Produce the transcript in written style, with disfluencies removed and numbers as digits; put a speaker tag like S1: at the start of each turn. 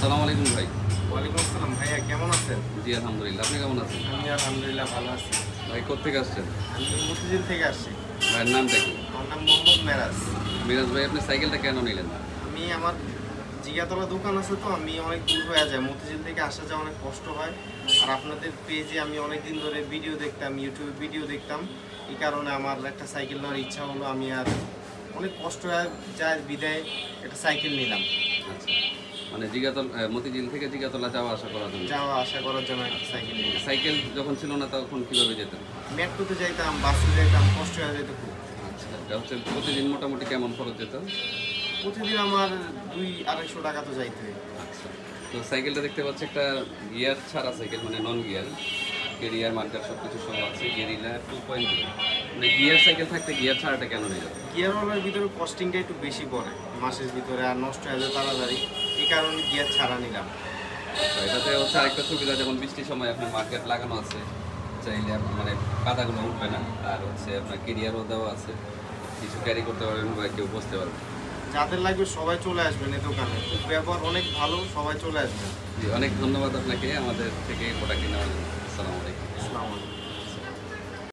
S1: আসসালামু আলাইকুম ভাই।
S2: ওয়ালাইকুম আসসালাম ভাইয়া, কেমন আছেন?
S1: জি আলহামদুলিল্লাহ। আপনি কেমন আছেন?
S2: আমি আলহামদুলিল্লাহ ভালো আছি।
S1: ভাই কোত্থেকে আসছেন?
S2: আমি মতিঝিল থেকে আসছি।
S1: ভাইয়ের নামটা কি?
S2: আমার নাম মোহাম্মদ মেরাজ।
S1: মিরাজ ভাই, আপনি সাইকেলটা কেন নিলেন?
S2: আমার জিগাতলা দোকান আছে, তো আমি অনেক দূর হয়ে যায়, মতিঝিল থেকে আসা যাওয়া অনেক কষ্ট হয়। আর আপনাদের পেজে আমি অনেক দিন ধরে ভিডিও দেখতাম, ইউটিউবে ভিডিও দেখতাম। এই কারণে আমার একটা সাইকেল নেওয়ার ইচ্ছা হলো। আমি আর অনেক কষ্ট হয়ে যায় বিদায় একটা সাইকেল নিলাম,
S1: আচ্ছা, মানে মতিঝিল থেকে জিগাতলা যাওয়া আসা করার জন্য।
S2: যাওয়া আসা করার জন্য একটা সাইকেল নিলাম।
S1: সাইকেল যখন ছিল না তখন কিভাবে যেতেন?
S2: মেট্রোতে যাইতাম, বাসে যাইতাম, কষ্ট হয়ে যেত খুব।
S1: আচ্ছা, এটা হচ্ছে প্রতিদিন মোটামুটি কেমন খরচ যেত?
S2: প্রতিদিন আমার 200-250 টাকা তো যাইতে হয়।
S1: আচ্ছা, তো সাইকেলটা দেখতে পাচ্ছি একটা গিয়ার ছাড়া সাইকেল, মানে নন গিয়ার, গিয়ার মার্কার সব কিছু সহ আছে, গেরিলা 2.0। মানে গিয়ার সাইকেল থাকতে গিয়ার ছাড়াটা কেন নিলেন?
S2: গিয়ারওয়ালার ভিতরে কস্টিংটা একটু বেশি পড়ে মাসের ভিতরে, আর নষ্ট হয়ে যায় তাড়াতাড়ি। এই কারণে গিয়ার ছাড়া নিলাম।
S1: আচ্ছা, এটাতে হচ্ছে আরেকটা সুবিধা, যেমন বৃষ্টির সময় আপনার মার্কেট লাগানো আছে, চাইলে মানে পাতাগুলো উঠবে না। আর হচ্ছে আপনার কেরিয়ারও দেওয়া আছে, কিছু ক্যারি করতে পারবেন বা কেউ বসতে পারবেন।
S2: যাদের লাগবে সবাই চলে আসবেন এই দোকানে, ব্যবহার অনেক ভালো, সবাই চলে আসবেন।
S1: জি, অনেক ধন্যবাদ আপনাকে আমাদের থেকে প্রোডাক্ট নেওয়ার জন্য। আসসালামু আলাইকুম।
S2: আসসালামু আলাইকুম।